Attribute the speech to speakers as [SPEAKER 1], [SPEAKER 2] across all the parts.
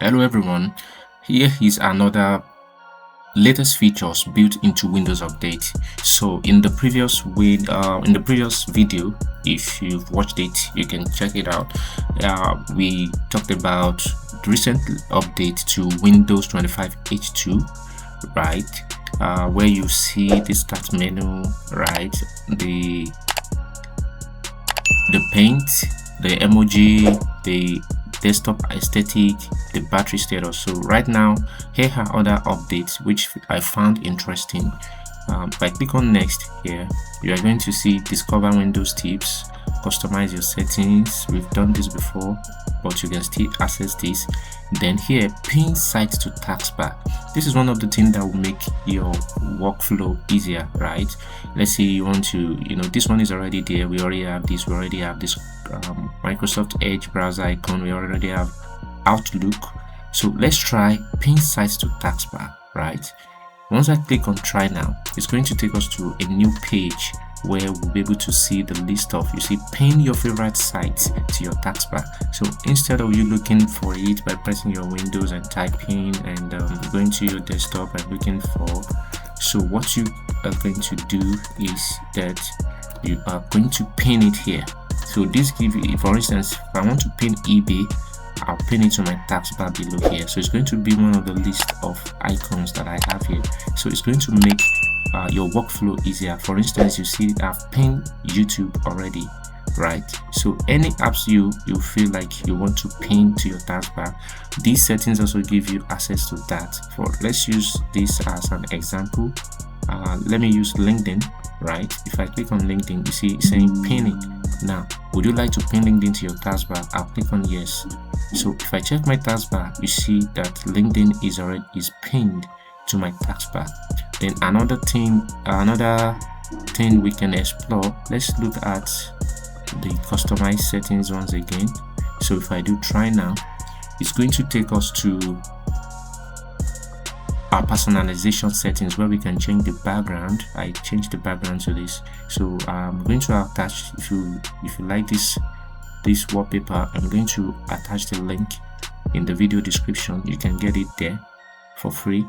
[SPEAKER 1] Hello everyone, here is another latest features built into Windows Update. So in the previous video, if you've watched it, you can check it out. We talked about the recent update to Windows 25 H2, right? Where you see the start menu, right? The paint, the emoji, the desktop aesthetic, the battery status. So right now, here are other updates which I found interesting. If I click on next here, you are going to see discover Windows tips, customize your settings. We've done this before, but you can still access this. Then here, pin sites to taskbar. This is one of the things that will make your workflow easier, right? Let's say you want to, this one is already there. We already have this. Microsoft Edge browser icon. We already have Outlook. So let's try pin sites to taskbar, right? Once I click on try now, it's going to take us to a new page where we'll be able to see the list of, pin your favorite sites to your taskbar. So instead of you looking for it by pressing your Windows and typing and going to your desktop and looking for, so what you are going to do is that you are going to pin it here. So this gives you, for instance, if I want to pin eBay, I'll pin it to my taskbar below here. So it's going to be one of the list of icons that I have here. So it's going to make your workflow easier. For instance, you see I've pinned YouTube already, right? So any apps you feel like you want to pin to your taskbar, these settings also give you access to that. Let's use this as an example. Let me use LinkedIn, right? If I click on LinkedIn, you see it's saying pin it. Now, would you like to pin LinkedIn to your taskbar? I'll click on yes. So if I check my taskbar, you see that LinkedIn is pinned to my taskbar. Then another thing we can explore, let's look at the customized settings once again. So if I do try now, it's going to take us to our personalization settings where we can change the background. I changed the background to this. So I'm going to attach, if you like this wallpaper, I'm going to attach the link in the video description. You can get it there for free.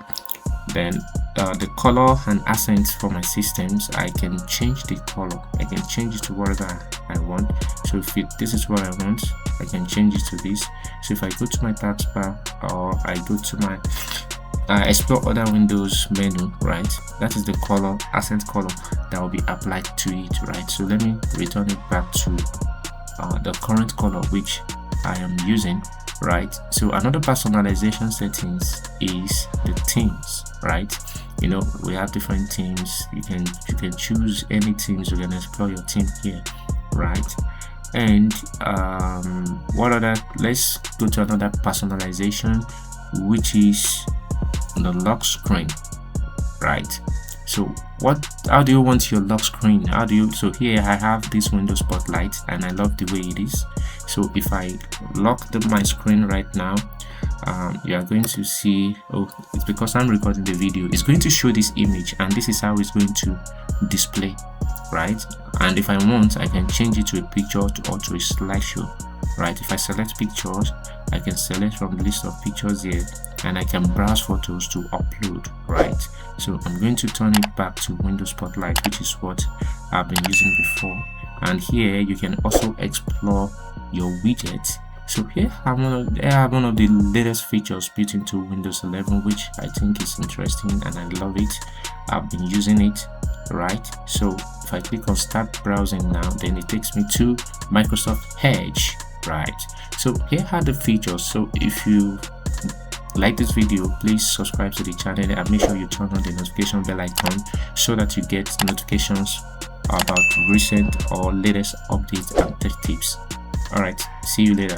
[SPEAKER 1] Then the color and accents for my systems, I can change the color. I can change it to whatever I want. So if this is what I want, I can change it to this. So if I go to my taskbar or I go to my explore other Windows menu, right, that is the color, accent color that will be applied to it, right? So let me return it back to the current color which I am using, right? So another personalization settings is the themes, right? We have different themes. You can choose any themes. You can explore your theme here, right? And let's go to another personalization, which is the lock screen, right? So how do you want your lock screen? So here I have this Windows Spotlight and I love the way it is. So if I lock my screen right now, you are going to see, it's because I'm recording the video, it's going to show this image and this is how it's going to display, right? And if I want, I can change it to a picture or to a slideshow, right? If I select pictures, I can select from the list of pictures here and I can browse photos to upload, right? So I'm going to turn it back to Windows Spotlight, which is what I've been using before. And here you can also explore your widgets. So here I have one of the latest features built into Windows 11, which I think is interesting and I love it. I've been using it, right? So if I click on start browsing now, then it takes me to Microsoft Edge, right? So here are the features. So if you like this video, please subscribe to the channel and make sure you turn on the notification bell icon so that you get notifications about recent or latest updates and tech tips. All right, see you later.